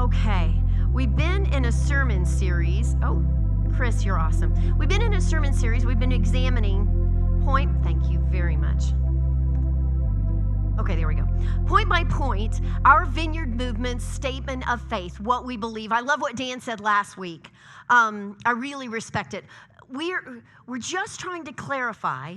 Okay, we've been in a sermon series. Oh, Chris, you're awesome. We've been in a sermon series. We've been examining thank you very much. Okay, there we go. Point by point, our Vineyard Movement's statement of faith, what we believe. I love what Dan said last week. I really respect it. We're just trying to clarify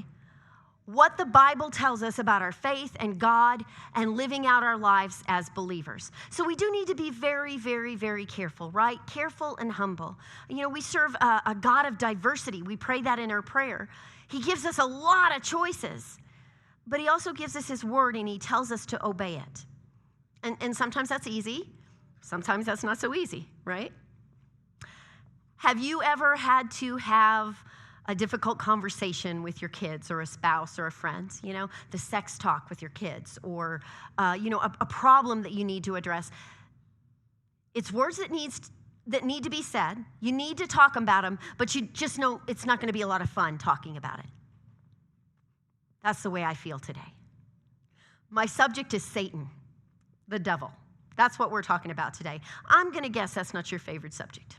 what the Bible tells us about our faith and God and living out our lives as believers. So we do need to be very, very, very careful, right? Careful and humble. You know, we serve a God of diversity. We pray that in our prayer. He gives us a lot of choices, but he also gives us his word and he tells us to obey it. And sometimes that's easy. Sometimes that's not so easy, right? Have you ever had to have a difficult conversation with your kids or a spouse or a friend, you know, the sex talk with your kids or, a problem that you need to address? It's words that need to be said. You need to talk about them, but you just know it's not going to be a lot of fun talking about it. That's the way I feel today. My subject is Satan, the devil. That's what we're talking about today. I'm going to guess that's not your favorite subject.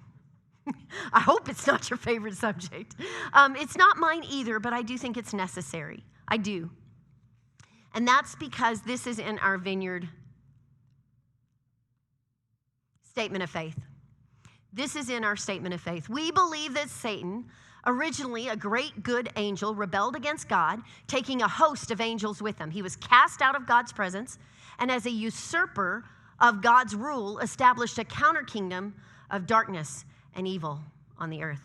I hope it's not your favorite subject. It's not mine either, but I do think it's necessary. I do. And that's because this is in our Vineyard statement of faith. This is in our statement of faith. We believe that Satan, originally a great good angel, rebelled against God, taking a host of angels with him. He was cast out of God's presence, and as a usurper of God's rule, established a counter kingdom of darkness and evil on the earth.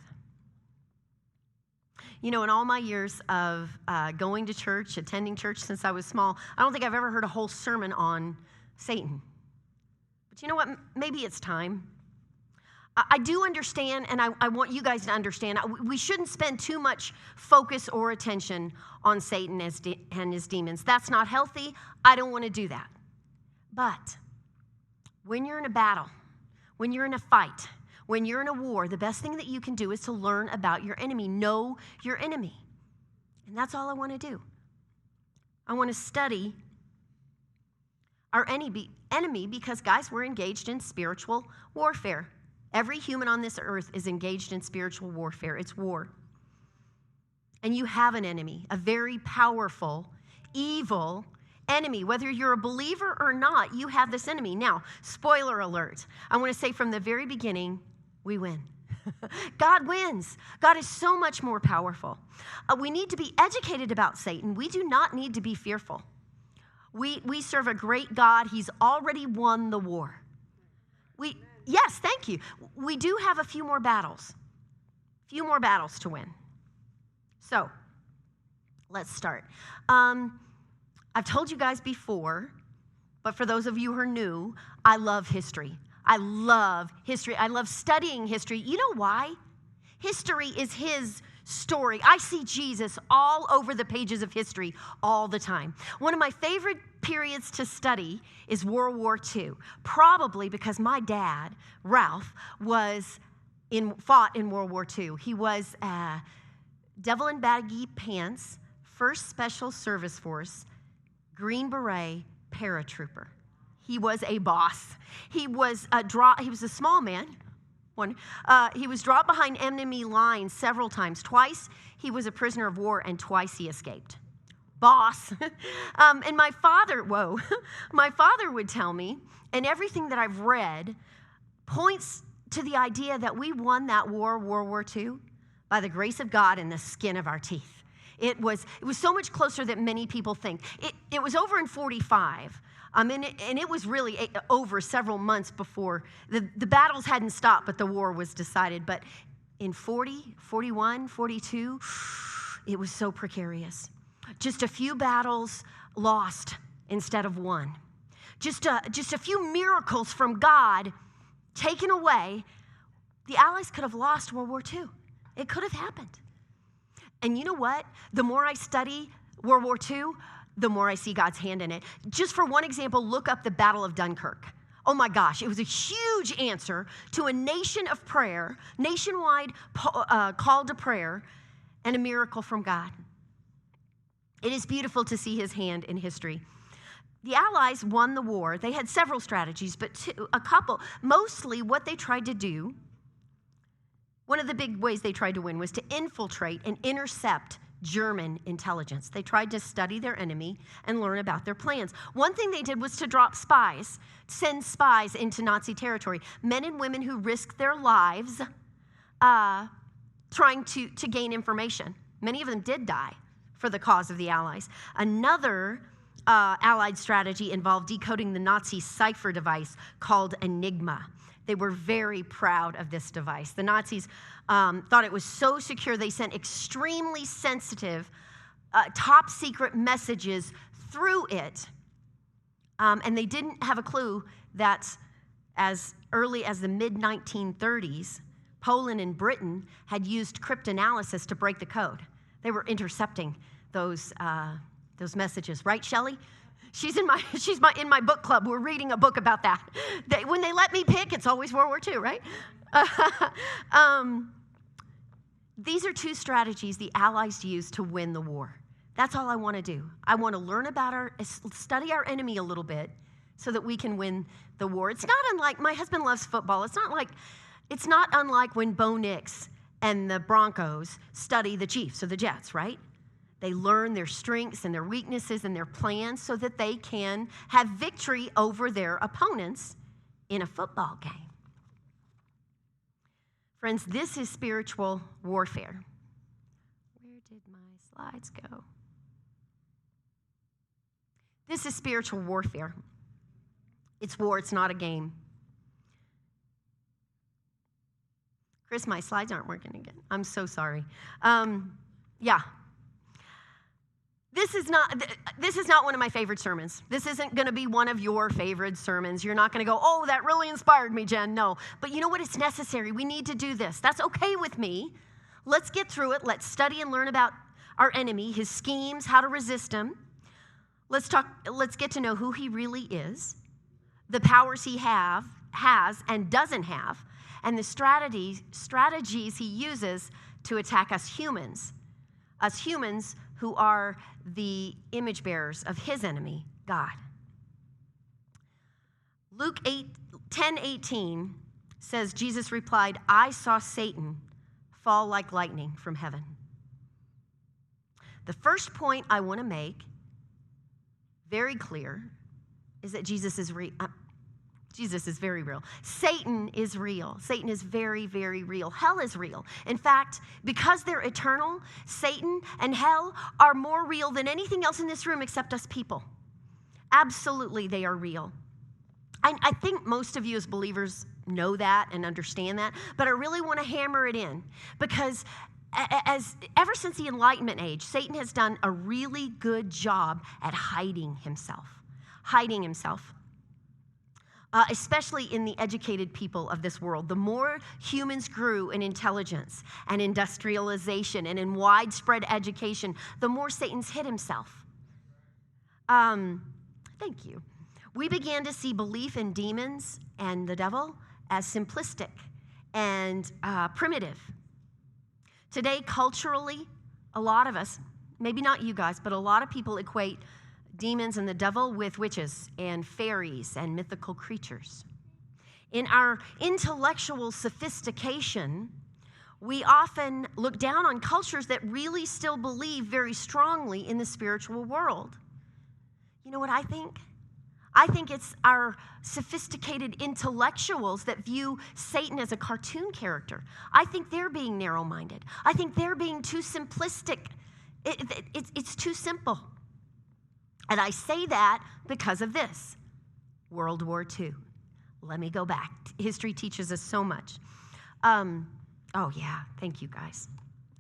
You know, in all my years of going to church, attending church since I was small, I don't think I've ever heard a whole sermon on Satan. But you know what? Maybe it's time. I do understand, and I want you guys to understand, we shouldn't spend too much focus or attention on Satan and his demons. That's not healthy. I don't want to do that. But when you're in a battle, when you're in a fight, when you're in a war, the best thing that you can do is to learn about your enemy. Know your enemy. And that's all I want to do. I want to study our enemy because, guys, we're engaged in spiritual warfare. Every human on this earth is engaged in spiritual warfare. It's war. And you have an enemy, a very powerful, evil enemy. Whether you're a believer or not, you have this enemy. Now, spoiler alert. I want to say from the very beginning, we win. God wins. God is so much more powerful. We need to be educated about Satan. We do not need to be fearful. We serve a great God. He's already won the war. Yes, thank you. We do have a few more battles to win. So, let's start. I've told you guys before, but for those of you who are new, I love history. I love history. I love studying history. You know why? History is his story. I see Jesus all over the pages of history all the time. One of my favorite periods to study is World War II, probably because my dad, Ralph, fought in World War II. He was devil in baggy pants, 1st Special Service Force, Green Beret paratrooper. He was a boss. He was a small man. He was dropped behind enemy lines several times. Twice he was a prisoner of war, and twice he escaped. Boss. And my father would tell me, and everything that I've read points to the idea that we won that war, World War II, by the grace of God and the skin of our teeth. It was so much closer than many people think. It was over in 45. And it was really over several months before. The battles hadn't stopped, but the war was decided. But in 40, 41, 42, it was so precarious. Just a few battles lost instead of won. Just a few miracles from God taken away. The Allies could have lost World War II. It could have happened. And you know what? The more I study World War II, the more I see God's hand in it. Just for one example, look up the Battle of Dunkirk. Oh my gosh, it was a huge answer to a nation of prayer, nationwide call to prayer, and a miracle from God. It is beautiful to see his hand in history. the Allies won the war. They had several strategies, but a couple. Mostly what they tried to do, one of the big ways they tried to win was to infiltrate and intercept German intelligence. They tried to study their enemy and learn about their plans. One thing they did was to drop spies, send spies into Nazi territory, men and women who risked their lives trying to gain information. Many of them did die for the cause of the Allies. Another Allied strategy involved decoding the Nazi cipher device called Enigma. They were very proud of this device. The Nazis thought it was so secure, they sent extremely sensitive, top secret messages through it. And they didn't have a clue that as early as the mid-1930s, Poland and Britain had used cryptanalysis to break the code. They were intercepting those messages. Right, Shelley? She's in my book club. We're reading a book about that. When they let me pick, it's always World War II, right? These are two strategies the Allies used to win the war. That's all I want to do. I want to learn about study our enemy a little bit so that we can win the war. It's not unlike, my husband loves football. It's not unlike when Bo Nix and the Broncos study the Chiefs or the Jets, right? They learn their strengths and their weaknesses and their plans so that they can have victory over their opponents in a football game. Friends, this is spiritual warfare. Where did my slides go? This is spiritual warfare. It's war, it's not a game. Chris, my slides aren't working again. I'm so sorry. Yeah. This is not one of my favorite sermons. This isn't going to be one of your favorite sermons. You're not going to go, oh, that really inspired me, Jen. No. But you know what? It's necessary. We need to do this. That's okay with me. Let's get through it. Let's study and learn about our enemy, his schemes, how to resist him. Let's get to know who he really is, the powers he has and doesn't have, and the strategies he uses to attack us humans who are the image bearers of his enemy, God. Luke 10:18 says, Jesus replied, I saw Satan fall like lightning from heaven. The first point I want to make very clear is that Jesus is very real. Satan is real. Satan is very, very real. Hell is real. In fact, because they're eternal, Satan and hell are more real than anything else in this room except us people. Absolutely, they are real. I think most of you as believers know that and understand that, but I really want to hammer it in because ever since the Enlightenment age, Satan has done a really good job at hiding himself. Especially in the educated people of this world. The more humans grew in intelligence and industrialization and in widespread education, the more Satan's hid himself. Thank you. We began to see belief in demons and the devil as simplistic and primitive. Today, culturally, a lot of us, maybe not you guys, but a lot of people equate demons and the devil with witches and fairies and mythical creatures. In our intellectual sophistication, we often look down on cultures that really still believe very strongly in the spiritual world. You know what I think? I think it's our sophisticated intellectuals that view Satan as a cartoon character. I think they're being narrow-minded. I think they're being too simplistic. It's too simple. And I say that because of this, World War II. Let me go back. History teaches us so much. Oh, yeah. Thank you, guys.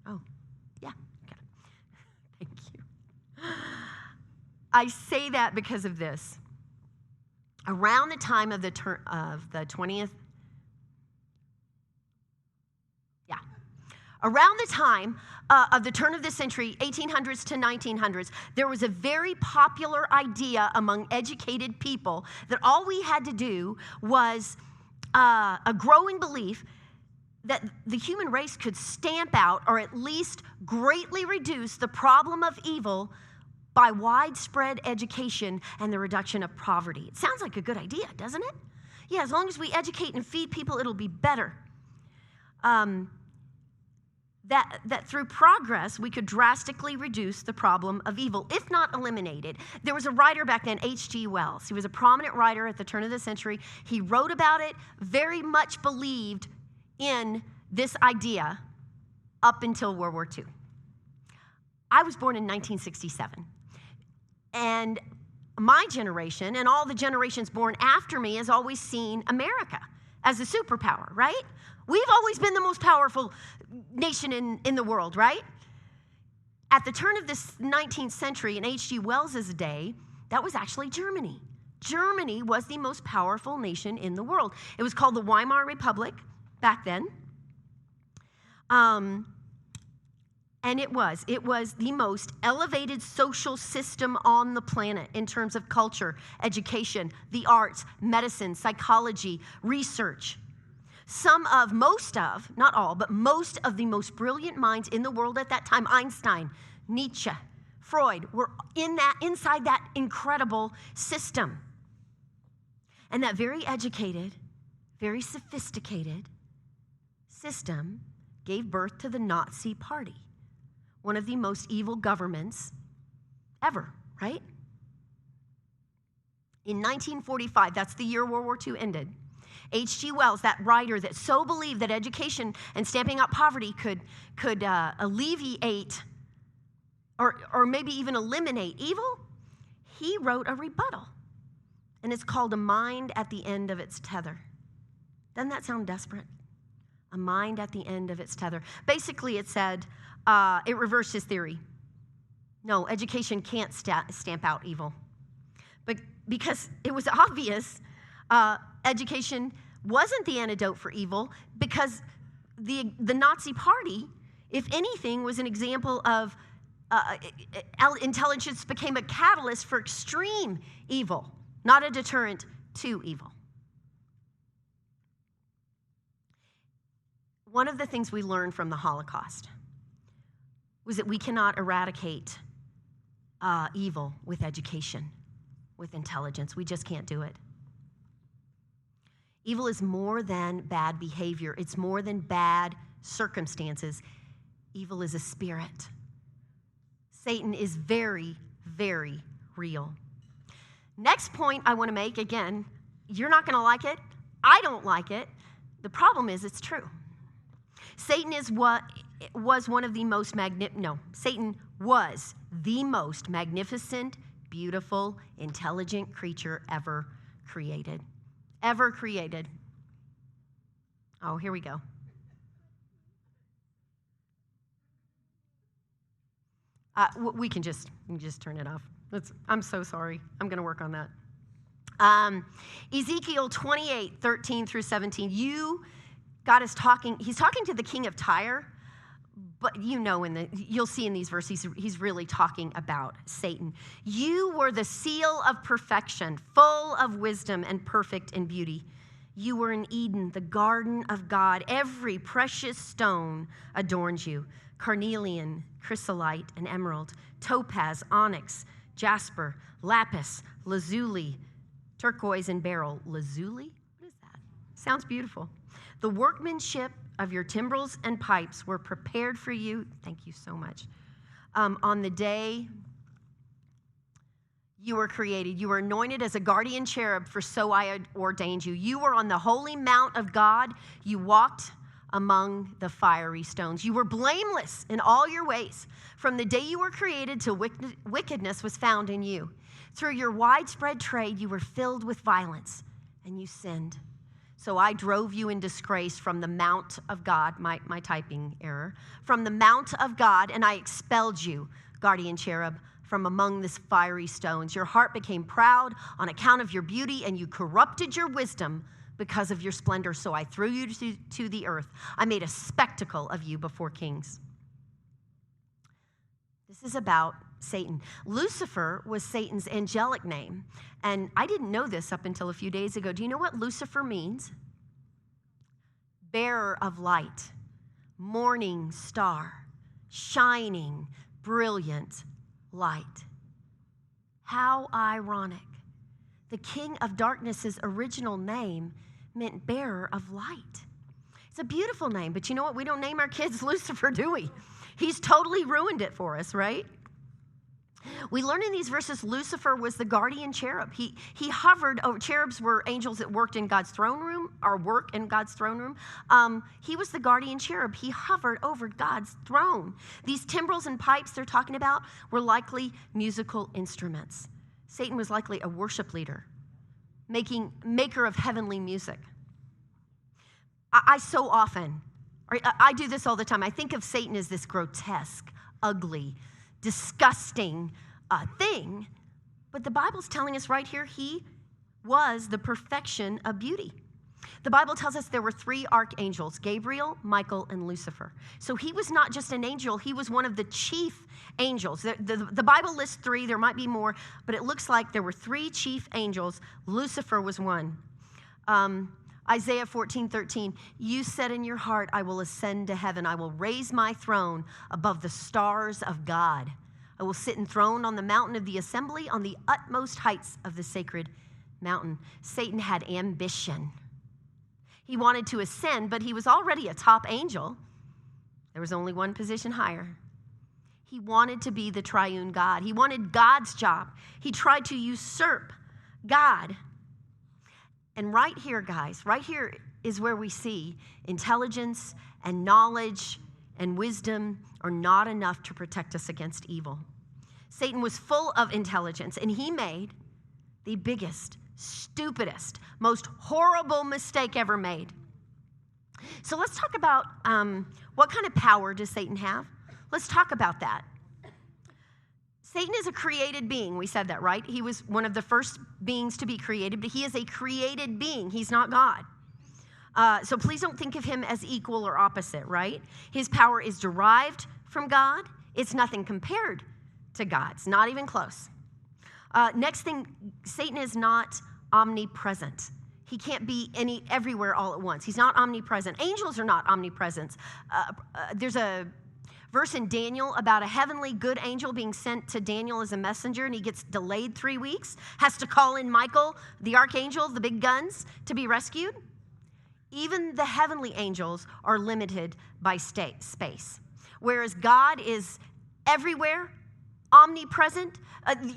Oh, yeah. Okay. Thank you. I say that because of this. Around the time of the 20th, around the time of the turn of the century, 1800s to 1900s, there was a very popular idea among educated people that all we had to do was a growing belief that the human race could stamp out or at least greatly reduce the problem of evil by widespread education and the reduction of poverty. It sounds like a good idea, doesn't it? Yeah, as long as we educate and feed people, it'll be better. That through progress, we could drastically reduce the problem of evil, if not eliminate it. There was a writer back then, H.G. Wells. He was a prominent writer at the turn of the century. He wrote about it, very much believed in this idea up until World War II. I was born in 1967. And my generation and all the generations born after me has always seen America as a superpower, right? We've always been the most powerful nation in the world, right? At the turn of this 19th century, in H.G. Wells' day, that was actually Germany. Germany was the most powerful nation in the world. It was called the Weimar Republic back then. And it was the most elevated social system on the planet in terms of culture, education, the arts, medicine, psychology, research. Not all, but most of the most brilliant minds in the world at that time, Einstein, Nietzsche, Freud, were inside that incredible system. And that very educated, very sophisticated system gave birth to the Nazi Party, one of the most evil governments ever, right? In 1945, that's the year World War II ended, H.G. Wells, that writer that so believed that education and stamping out poverty could alleviate or maybe even eliminate evil, he wrote a rebuttal. And it's called A Mind at the End of Its Tether. Doesn't that sound desperate? A mind at the end of its tether. Basically, it said, it reversed his theory. No, education can't stamp out evil. But because it was obvious, education wasn't the antidote for evil, because the Nazi Party, if anything, was an example of intelligence became a catalyst for extreme evil, not a deterrent to evil. One of the things we learned from the Holocaust was that we cannot eradicate evil with education, with intelligence. We just can't do it. Evil is more than bad behavior. It's more than bad circumstances. Evil is a spirit. Satan is very, very real. Next point I want to make, again, you're not going to like it. I don't like it. The problem is it's true. Satan was the most magnificent, beautiful, intelligent creature ever created. Ever created. Oh, here we go. We can just turn it off. I'm so sorry. I'm going to work on that. Ezekiel 28:13 through 17. God is talking. He's talking to the king of Tyre, but you'll see in these verses, he's really talking about Satan. You were the seal of perfection, full of wisdom and perfect in beauty. You were in Eden, the garden of God. Every precious stone adorns you: carnelian, chrysolite, and emerald, topaz, onyx, jasper, lapis, lazuli, turquoise, and beryl. Lazuli? What is that? Sounds beautiful. The workmanship of your timbrels and pipes were prepared for you. Thank you so much. On the day you were created, you were anointed as a guardian cherub, for so I had ordained you. You were on the holy mount of God. You walked among the fiery stones. You were blameless in all your ways. From the day you were created till wickedness was found in you. Through your widespread trade, you were filled with violence, and you sinned. So I drove you in disgrace from the mount of God, my typing error, from the mount of God, and I expelled you, guardian cherub, from among the fiery stones. Your heart became proud on account of your beauty, and you corrupted your wisdom because of your splendor. So I threw you to the earth. I made a spectacle of you before kings. This is about Satan. Lucifer was Satan's angelic name. And I didn't know this up until a few days ago. Do you know what Lucifer means? Bearer of light, morning star, shining, brilliant light. How ironic. The king of darkness's original name meant bearer of light. It's a beautiful name, but you know what? We don't name our kids Lucifer, do we? He's totally ruined it for us, right? We learn in these verses Lucifer was the guardian cherub. He hovered over. Cherubs were angels that worked in God's throne room, or work in God's throne room. He was the guardian cherub. He hovered over God's throne. These timbrels and pipes they're talking about were likely musical instruments. Satan was likely a worship leader, maker of heavenly music. I so often, I do this all the time. I think of Satan as this grotesque, ugly, disgusting thing, but the Bible's telling us right here he was the perfection of beauty. The Bible tells us there were 3 archangels, Gabriel, Michael, and Lucifer. So he was not just an angel, he was one of the chief angels. The Bible lists 3, there might be more, but it looks like there were 3 chief angels. Lucifer was one. Isaiah 14:13, you said in your heart, I will ascend to heaven. I will raise my throne above the stars of God. I will sit enthroned on the mountain of the assembly, on the utmost heights of the sacred mountain. Satan had ambition. He wanted to ascend, but he was already a top angel. There was only one position higher. He wanted to be the triune God. He wanted God's job. He tried to usurp God. And right here, guys, right here is where we see intelligence and knowledge and wisdom are not enough to protect us against evil. Satan was full of intelligence, and he made the biggest, stupidest, most horrible mistake ever made. So let's talk about what kind of power does Satan have? Let's talk about that. Satan is a created being. We said that, right? He was one of the first beings to be created, but he is a created being. He's not God. So please don't think of him as equal or opposite, right? His power is derived from God. It's nothing compared to God's, not even close. Next thing, Satan is not omnipresent. He can't be everywhere all at once. He's not omnipresent. Angels are not omnipresent. There's a verse in Daniel about a heavenly good angel being sent to Daniel as a messenger, and he gets delayed 3 weeks, has to call in Michael, the archangel, the big guns, to be rescued. Even the heavenly angels are limited by space. Whereas God is everywhere, omnipresent.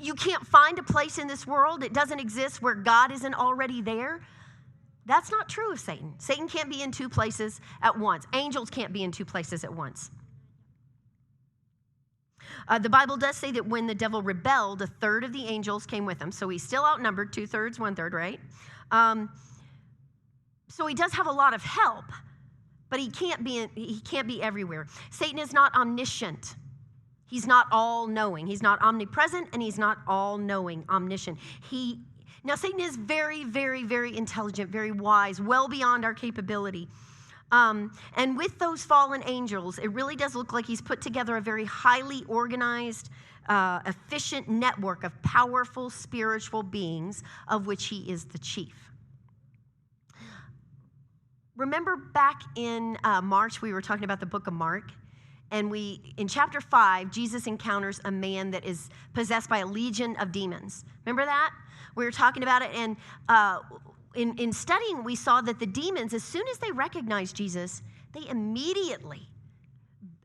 You can't find a place in this world, it doesn't exist, where God isn't already there. That's not true of Satan. Satan can't be in 2 places at once. Angels can't be in 2 places at once. The Bible does say that when the devil rebelled, 1/3 of the angels came with him. So he's still outnumbered, 2/3, 1/3, right? So he does have a lot of help, but he can't be everywhere. Satan is not omniscient. He's not all-knowing. He's not omnipresent, and he's not all-knowing, omniscient. Now, Satan is very, very, very intelligent, very wise, well beyond our capability. And with those fallen angels, it really does look like he's put together a very highly organized, efficient network of powerful spiritual beings, of which he is the chief. Remember back in March, we were talking about the book of Mark, and in chapter 5, Jesus encounters a man that is possessed by a legion of demons. Remember that? We were talking about it, and in studying, we saw that the demons, as soon as they recognized Jesus, they immediately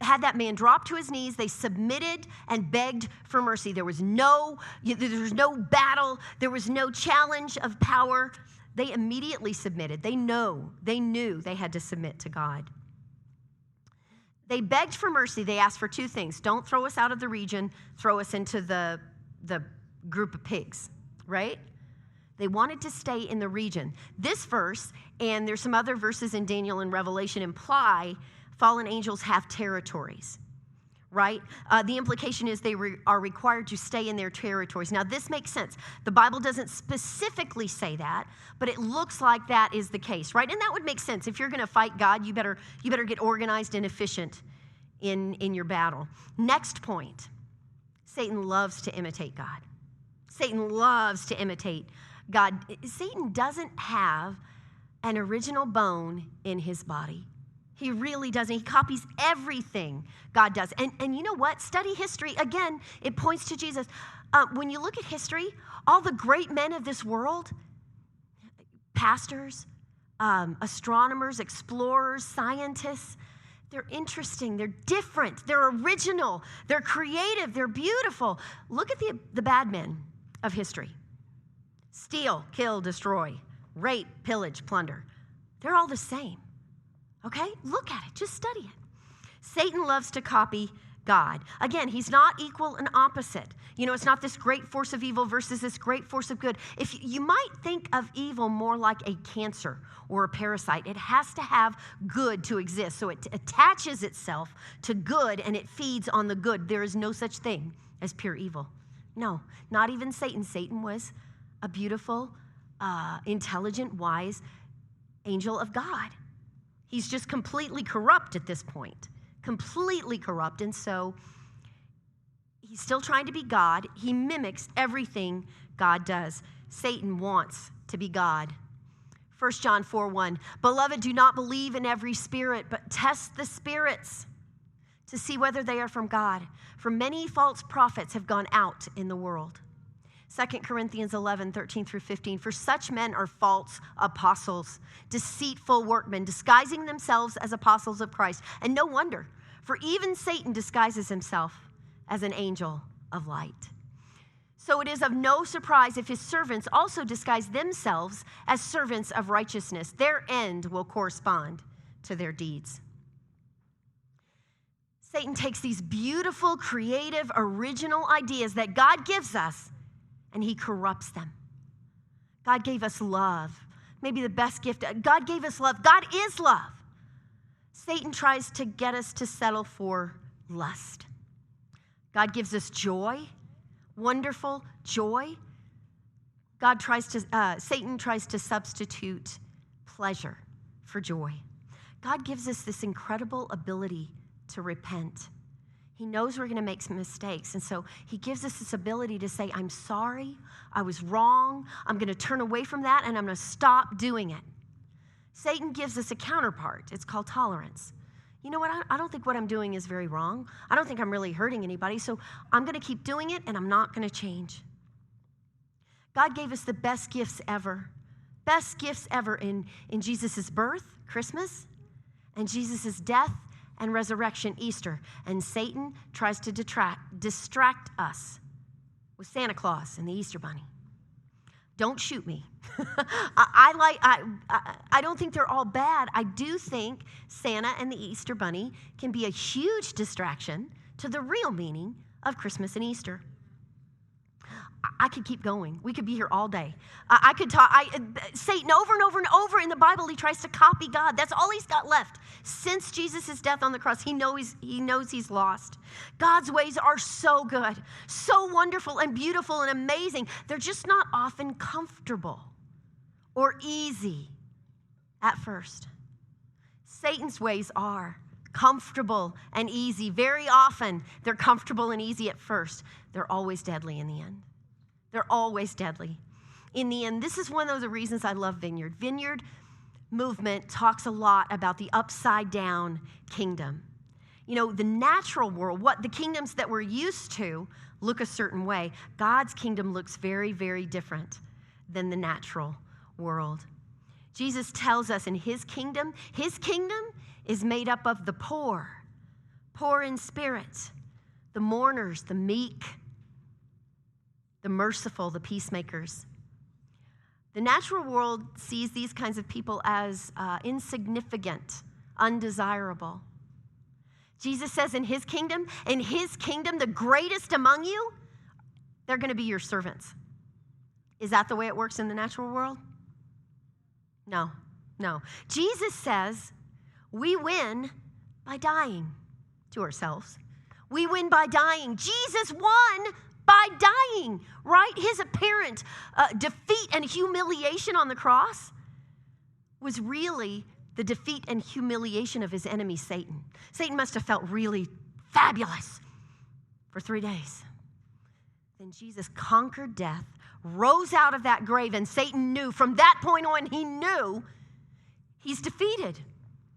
had that man drop to his knees. They submitted and begged for mercy. There was no battle. There was no challenge of power. They immediately submitted. They knew they had to submit to God. They begged for mercy. They asked for 2 things. Don't throw us out of the region. Throw us into the group of pigs, right? They wanted to stay in the region. This verse, and there's some other verses in Daniel and Revelation, imply fallen angels have territories, right? The implication is they are required to stay in their territories. Now, this makes sense. The Bible doesn't specifically say that, but it looks like that is the case, right? And that would make sense. If you're going to fight God, you better get organized and efficient in your battle. Next point, Satan loves to imitate God. Satan loves to imitate God. Satan doesn't have an original bone in his body. He really doesn't. He copies everything God does. And you know what? Study history. Again, it points to Jesus. When you look at history, all the great men of this world, pastors, astronomers, explorers, scientists, they're interesting, they're different, they're original, they're creative, they're beautiful. Look at the bad men of history. Steal, kill, destroy, rape, pillage, plunder. They're all the same. Okay? Look at it. Just study it. Satan loves to copy God. Again, he's not equal and opposite. You know, it's not this great force of evil versus this great force of good. If you might think of evil more like a cancer or a parasite, it has to have good to exist. So it attaches itself to good and it feeds on the good. There is no such thing as pure evil. No, not even Satan. Satan was a beautiful, intelligent, wise angel of God. He's just completely corrupt at this point. Completely corrupt. And so he's still trying to be God. He mimics everything God does. Satan wants to be God. 1 John 4:1. Beloved, do not believe in every spirit, but test the spirits to see whether they are from God. For many false prophets have gone out in the world. 2 Corinthians 11:13-15. For such men are false apostles, deceitful workmen, disguising themselves as apostles of Christ. And no wonder, for even Satan disguises himself as an angel of light. So it is of no surprise if his servants also disguise themselves as servants of righteousness. Their end will correspond to their deeds. Satan takes these beautiful, creative, original ideas that God gives us, and he corrupts them. God gave us love. Maybe the best gift. God gave us love. God is love. Satan tries to get us to settle for lust. God gives us joy, wonderful joy. Satan tries to substitute pleasure for joy. God gives us this incredible ability to repent. He knows we're going to make some mistakes. And so he gives us this ability to say, I'm sorry, I was wrong. I'm going to turn away from that and I'm going to stop doing it. Satan gives us a counterpart. It's called tolerance. You know what? I don't think what I'm doing is very wrong. I don't think I'm really hurting anybody. So I'm going to keep doing it and I'm not going to change. God gave us the best gifts ever. Best gifts ever in Jesus' birth, Christmas, and Jesus' death and resurrection, Easter. And Satan tries to distract us with Santa Claus and the Easter Bunny. Don't shoot me. I don't think they're all bad. I do think Santa and the Easter Bunny can be a huge distraction to the real meaning of Christmas and Easter. I could keep going. We could be here all day. I could talk. Satan over and over and over in the Bible, he tries to copy God. That's all he's got left. Since Jesus' death on the cross, he knows he's lost. God's ways are so good, so wonderful and beautiful and amazing. They're just not often comfortable or easy at first. Satan's ways are comfortable and easy. Very often, they're comfortable and easy at first. They're always deadly in the end. They're always deadly. In the end, this is one of the reasons I love Vineyard. Vineyard movement talks a lot about the upside down kingdom. You know, the natural world, what the kingdoms that we're used to look a certain way. God's kingdom looks very, very different than the natural world. Jesus tells us in his kingdom is made up of the poor in spirit, the mourners, the meek, the merciful, the peacemakers. The natural world sees these kinds of people as insignificant, undesirable. Jesus says in his kingdom, the greatest among you, they're going to be your servants. Is that the way it works in the natural world? No. Jesus says we win by dying to ourselves. We win by dying. Jesus won by dying, right? His apparent defeat and humiliation on the cross was really the defeat and humiliation of his enemy, Satan. Satan must have felt really fabulous for 3 days. Then Jesus conquered death, rose out of that grave, and Satan knew, from that point on, he knew he's defeated.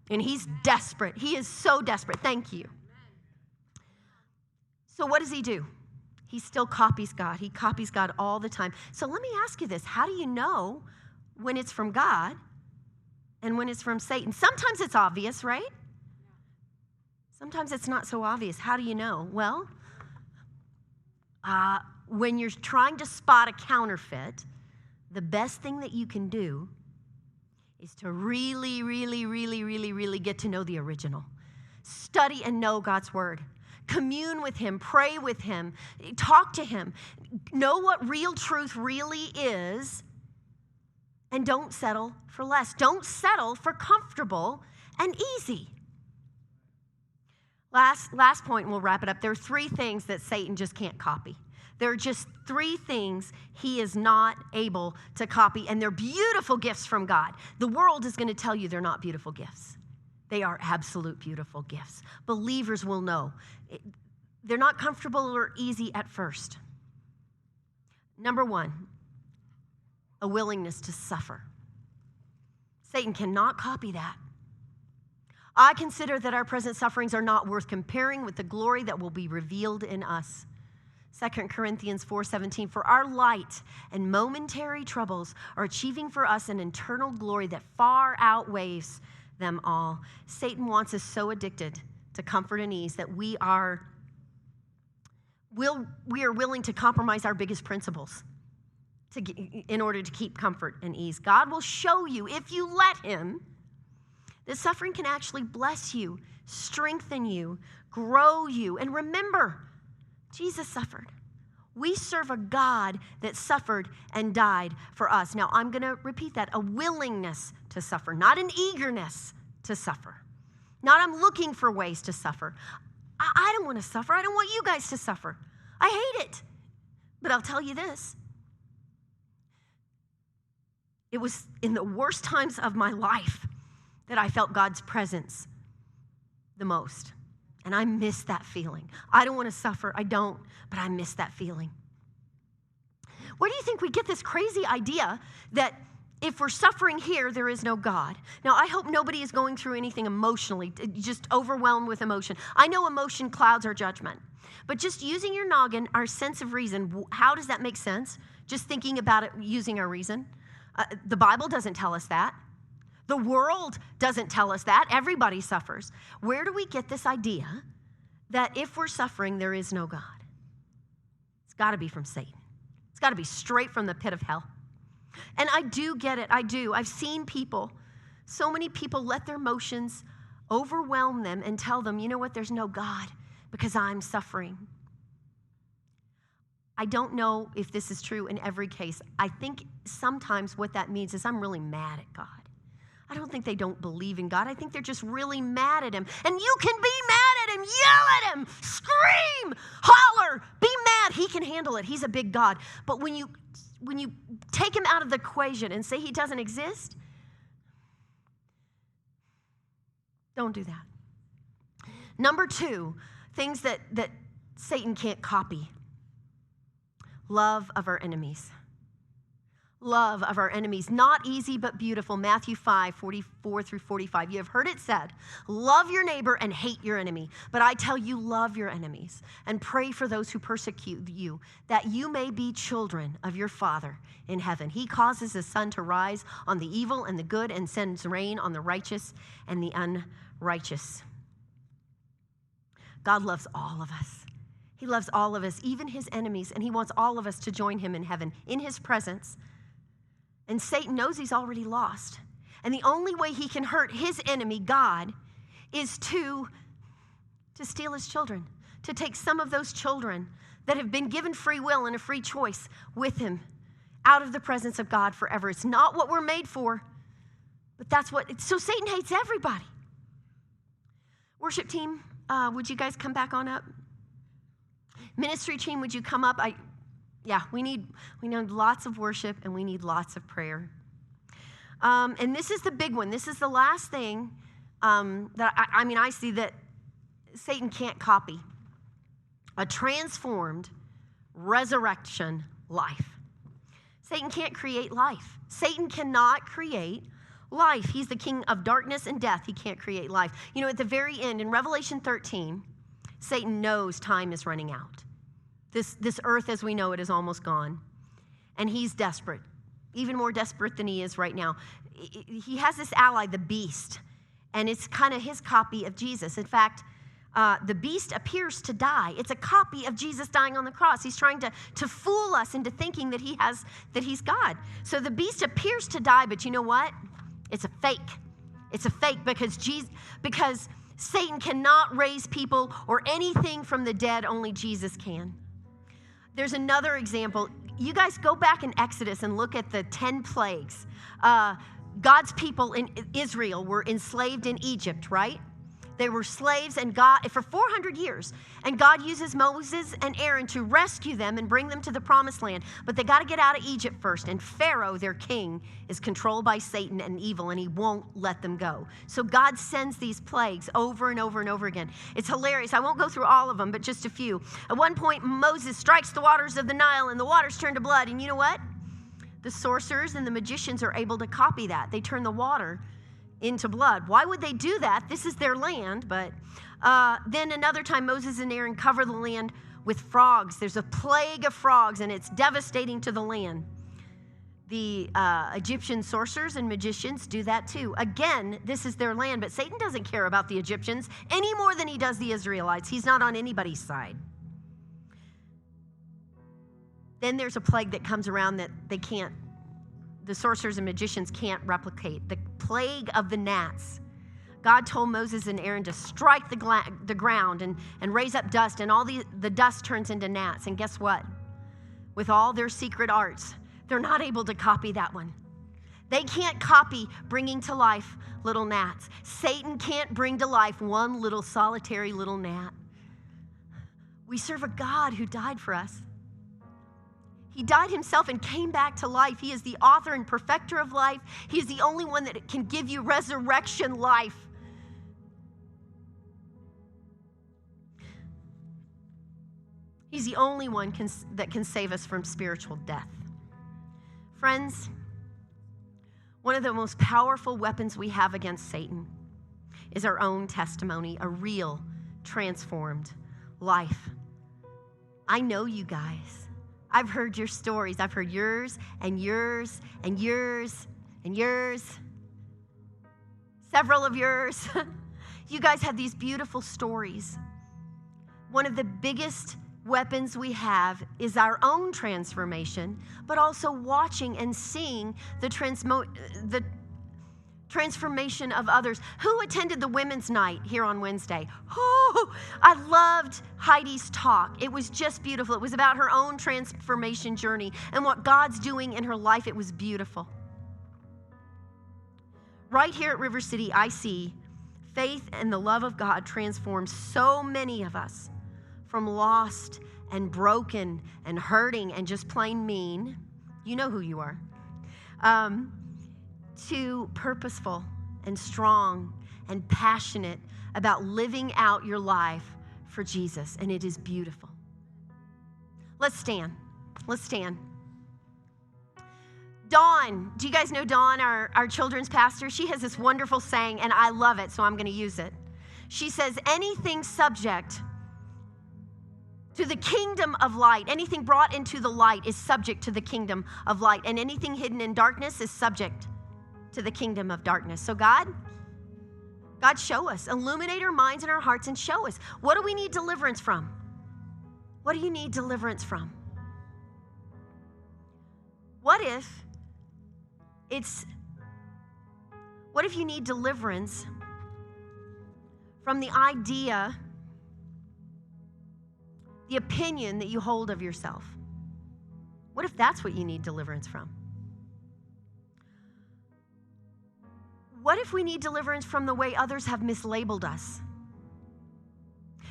And he's desperate. He is so desperate. Thank you. So what does he do? He still copies God. He copies God all the time. So let me ask you this. How do you know when it's from God and when it's from Satan? Sometimes it's obvious, right? Sometimes it's not so obvious. How do you know? Well, when you're trying to spot a counterfeit, the best thing that you can do is to really, really, really, really, really get to know the original. Study and know God's word. Commune with him, pray with him, talk to him. Know what real truth really is, and don't settle for less. Don't settle for comfortable and easy. Last point, and we'll wrap it up. There are 3 things that Satan just can't copy. There are just 3 things he is not able to copy, and they're beautiful gifts from God. The world is going to tell you they're not beautiful gifts. They are absolute beautiful gifts. Believers will know. They're not comfortable or easy at first. Number 1, a willingness to suffer. Satan cannot copy that. I consider that our present sufferings are not worth comparing with the glory that will be revealed in us. 2 Corinthians 4:17, for our light and momentary troubles are achieving for us an eternal glory that far outweighs them all. Satan wants us so addicted to comfort and ease that we are willing to compromise our biggest principles in order to keep comfort and ease. God will show you, if you let him, that suffering can actually bless you, strengthen you, grow you. And remember, Jesus suffered. We serve a God that suffered and died for us. Now, I'm going to repeat that. A willingness to suffer, not an eagerness to suffer. Not I'm looking for ways to suffer. I don't want to suffer. I don't want you guys to suffer. I hate it. But I'll tell you this. It was in the worst times of my life that I felt God's presence the most. And I miss that feeling. I don't want to suffer. I don't, but I miss that feeling. Where do you think we get this crazy idea that if we're suffering here, there is no God? Now, I hope nobody is going through anything emotionally, just overwhelmed with emotion. I know emotion clouds our judgment. But just using your noggin, our sense of reason, how does that make sense? Just thinking about it using our reason. The Bible doesn't tell us that. The world doesn't tell us that. Everybody suffers. Where do we get this idea that if we're suffering, there is no God? It's got to be from Satan. It's got to be straight from the pit of hell. And I do get it. I do. I've seen people, so many people let their emotions overwhelm them and tell them, you know what, there's no God because I'm suffering. I don't know if this is true in every case. I think sometimes what that means is I'm really mad at God. I don't think they don't believe in God. I think they're just really mad at him. And you can be mad at him, yell at him, scream, holler, be mad. He can handle it. He's a big God. But when you take him out of the equation and say he doesn't exist, don't do that. Number 2, things that Satan can't copy. Love of our enemies. Love of our enemies. Not easy, but beautiful. Matthew 5:44-45. You have heard it said, love your neighbor and hate your enemy. But I tell you, love your enemies and pray for those who persecute you, that you may be children of your Father in heaven. He causes his sun to rise on the evil and the good and sends rain on the righteous and the unrighteous. God loves all of us. He loves all of us, even his enemies, and he wants all of us to join him in heaven, in his presence. And Satan knows he's already lost. And the only way he can hurt his enemy, God, is to steal his children, to take some of those children that have been given free will and a free choice with him out of the presence of God forever. It's not what we're made for, but that's what, so Satan hates everybody. Worship team, would you guys come back on up? Ministry team, would you come up? We need lots of worship and we need lots of prayer. And this is the big one. This is the last thing that I see that Satan can't copy. A transformed resurrection life. Satan can't create life. Satan cannot create life. He's the king of darkness and death. He can't create life. You know, at the very end, in Revelation 13, Satan knows time is running out. This earth as we know it is almost gone. And he's desperate, even more desperate than he is right now. He has this ally, the beast, and it's kind of his copy of Jesus. In fact, the beast appears to die. It's a copy of Jesus dying on the cross. He's trying to fool us into thinking that he's God. So the beast appears to die, but you know what? It's a fake. It's a fake because Satan cannot raise people or anything from the dead. Only Jesus can. There's another example. You guys go back in Exodus and look at the 10 plagues. God's people in Israel were enslaved in Egypt, right? They were slaves and God for 400 years. And God uses Moses and Aaron to rescue them and bring them to the promised land. But they got to get out of Egypt first. And Pharaoh, their king, is controlled by Satan and evil, and he won't let them go. So God sends these plagues over and over and over again. It's hilarious. I won't go through all of them, but just a few. At one point, Moses strikes the waters of the Nile, and the waters turn to blood. And you know what? The sorcerers and the magicians are able to copy that. They turn the water into blood. Why would they do that? This is their land. But then another time, Moses and Aaron cover the land with frogs. There's a plague of frogs, and it's devastating to the land. The Egyptian sorcerers and magicians do that too. Again, this is their land, but Satan doesn't care about the Egyptians any more than he does the Israelites. He's not on anybody's side. Then there's a plague that comes around that the sorcerers and magicians can't replicate. The plague of the gnats. God told Moses and Aaron to strike the ground and raise up dust, and all the dust turns into gnats. And guess what? With all their secret arts, they're not able to copy that one. They can't copy bringing to life little gnats. Satan can't bring to life one little solitary little gnat. We serve a God who died for us. He died himself and came back to life. He is the author and perfecter of life. He is the only one that can give you resurrection life. He's the only one that can save us from spiritual death. Friends, one of the most powerful weapons we have against Satan is our own testimony, a real, transformed life. I know you guys. I've heard your stories. I've heard yours and yours and yours and yours. Several of yours. You guys have these beautiful stories. One of the biggest weapons we have is our own transformation, but also watching and seeing the transformation of others. Who attended the women's night here on Wednesday? Oh, I loved Heidi's talk. It was just beautiful. It was about her own transformation journey and what God's doing in her life. It was beautiful. Right here at River City, I see faith and the love of God transform so many of us from lost and broken and hurting and just plain mean. You know who you are. To purposeful and strong and passionate about living out your life for Jesus. And it is beautiful. Let's stand. Let's stand. Dawn, do you guys know Dawn, our children's pastor? She has this wonderful saying, and I love it, so I'm going to use it. She says, anything subject to the kingdom of light, anything brought into the light is subject to the kingdom of light, and anything hidden in darkness is subject to the kingdom of darkness. So God, show us. Illuminate our minds and our hearts and show us. What do we need deliverance from? What do you need deliverance from? What if you need deliverance from the idea, the opinion that you hold of yourself? What if that's what you need deliverance from? What if we need deliverance from the way others have mislabeled us?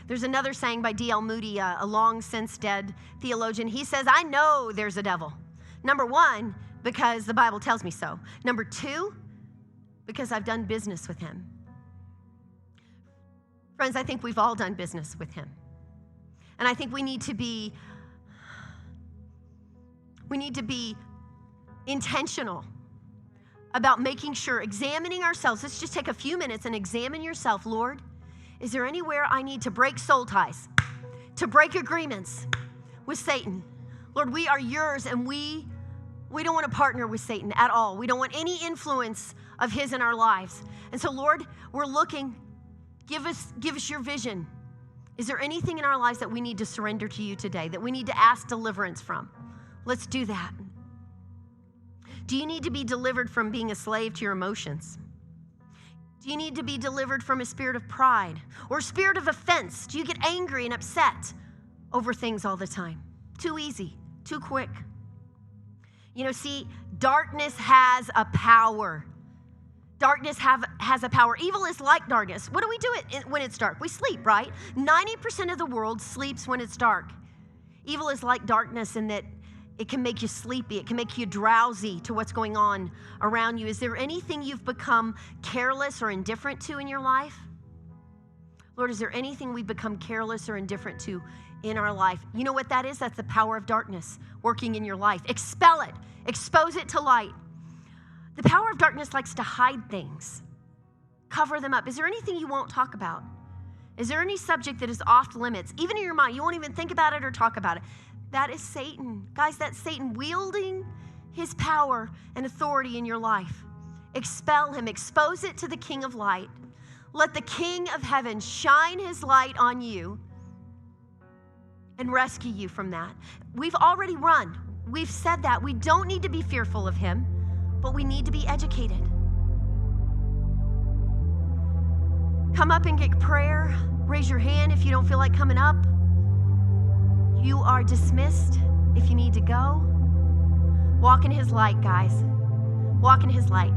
There's another saying by D.L. Moody, a long since dead theologian. He says, I know there's a devil. Number one, because the Bible tells me so. Number two, because I've done business with him. Friends, I think we've all done business with him. And I think we need to be intentional about making sure, examining ourselves. Let's just take a few minutes and examine yourself. Lord, is there anywhere I need to break soul ties, to break agreements with Satan? Lord, we are yours, and we don't want to partner with Satan at all. We don't want any influence of his in our lives. And so, Lord, we're looking. Give us your vision. Is there anything in our lives that we need to surrender to you today, that we need to ask deliverance from? Let's do that. Do you need to be delivered from being a slave to your emotions? Do you need to be delivered from a spirit of pride or a spirit of offense? Do you get angry and upset over things all the time? Too easy, too quick. You know, see, darkness has a power. Darkness has a power. Evil is like darkness. What do we do when it's dark? We sleep, right? 90% of the world sleeps when it's dark. Evil is like darkness in that it can make you sleepy. It can make you drowsy to what's going on around you. Is there anything you've become careless or indifferent to in your life? Lord, is there anything we've become careless or indifferent to in our life? You know what that is? That's the power of darkness working in your life. Expel it. Expose it to light. The power of darkness likes to hide things, cover them up. Is there anything you won't talk about? Is there any subject that is off limits? Even in your mind, you won't even think about it or talk about it. That is Satan. Guys, that's Satan wielding his power and authority in your life. Expel him. Expose it to the King of Light. Let the King of Heaven shine his light on you and rescue you from that. We've already run. We've said that. We don't need to be fearful of him, but we need to be educated. Come up and get prayer. Raise your hand if you don't feel like coming up. You are dismissed if you need to go. Walk in his light, guys. Walk in his light.